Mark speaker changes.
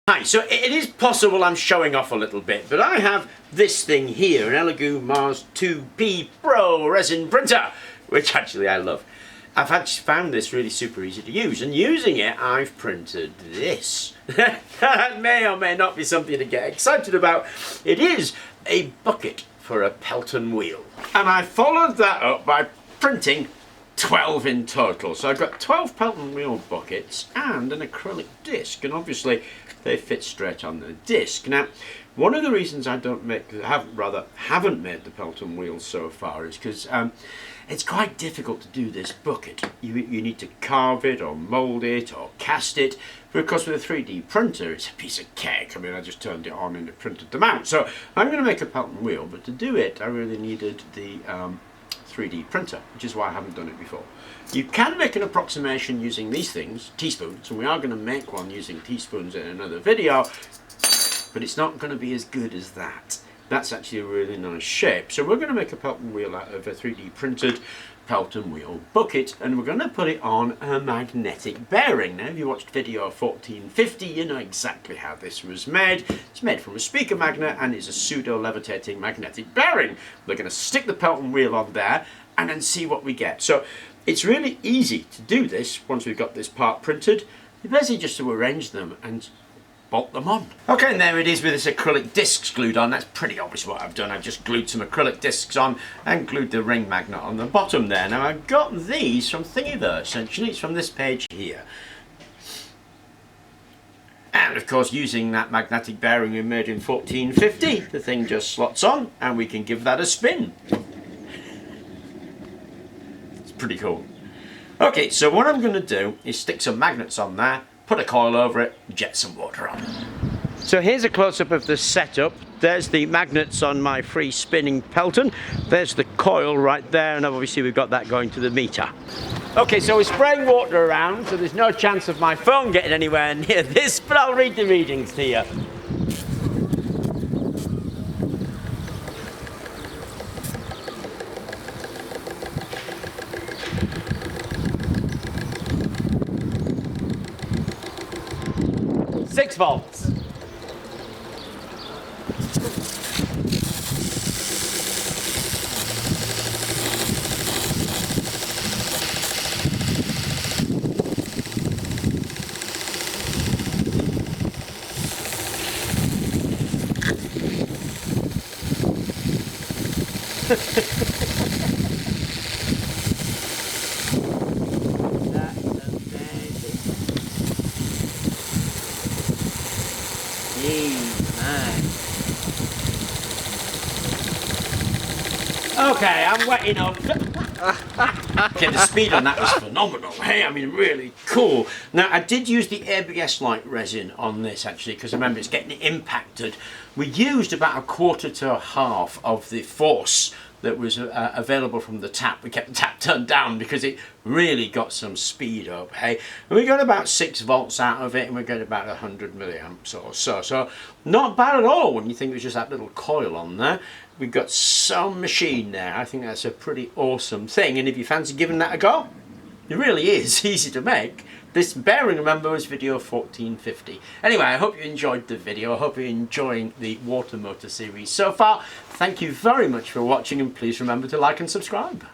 Speaker 1: Hi, so it is possible I'm showing off a little bit, but I have this thing here, an Elegoo Mars 2P Pro resin printer, which actually I love. I've actually found this really super easy to use, and using it I've printed this. That may or may not be something to get excited about. It is a bucket for a Pelton wheel. And I followed that up by printing 12 in total. So I've got 12 Pelton wheel buckets and an acrylic disc, and obviously they fit straight on the disc. Now, one of the reasons I haven't made the Pelton wheels so far is because it's quite difficult to do this bucket. You need to carve it or mould it or cast it. But of course with a 3D printer it's a piece of cake. I mean, I just turned it on and it printed them out. So I'm going to make a Pelton wheel, but to do it I really needed the 3D printer, which is why I haven't done it before. You can make an approximation using these things, teaspoons, and we are going to make one using teaspoons in another video, but it's not going to be as good as that. That's actually a really nice shape. So we're going to make a Pelton wheel out of a 3D printed Pelton wheel bucket, and we're going to put it on a magnetic bearing. Now, if you watched video 1450, you know exactly how this was made. It's made from a speaker magnet and is a pseudo-levitating magnetic bearing. We're going to stick the Pelton wheel on there and then see what we get. So it's really easy to do this once we've got this part printed. You basically just to arrange them and bolt them on. Okay, and there it is with this acrylic discs glued on. That's pretty obvious what I've done. I've just glued some acrylic discs on and glued the ring magnet on the bottom there. Now I got these from Thingiverse, actually. It's from this page here. And of course, using that magnetic bearing we made in 1450, the thing just slots on and we can give that a spin. It's pretty cool. Okay, so what I'm going to do is stick some magnets on there, put a coil over it, jet some water on. So here's a close-up of the setup. There's the magnets on my free spinning Pelton. There's the coil right there, and obviously we've got that going to the meter. Okay, so we're spraying water around, so there's no chance of my phone getting anywhere near this, but I'll read the readings to you. Six volts. Okay, I'm wetting up. Okay, the speed on that was phenomenal. Hey, I mean, really cool. Now, I did use the ABS-like resin on this, actually, because remember, it's getting impacted. We used about a quarter to a half of the force that was available from the tap. We kept the tap turned down because it really got some speed up, hey. And we got about 6 volts out of it, and we got about 100 milliamps or so. So not bad at all when you think it was just that little coil on there. We've got some machine there. I think that's a pretty awesome thing. And if you fancy giving that a go, it really is easy to make. This bearing, remember, was video 1450. Anyway, I hope you enjoyed the video. I hope you're enjoying the water motor series so far. Thank you very much for watching, and please remember to like and subscribe.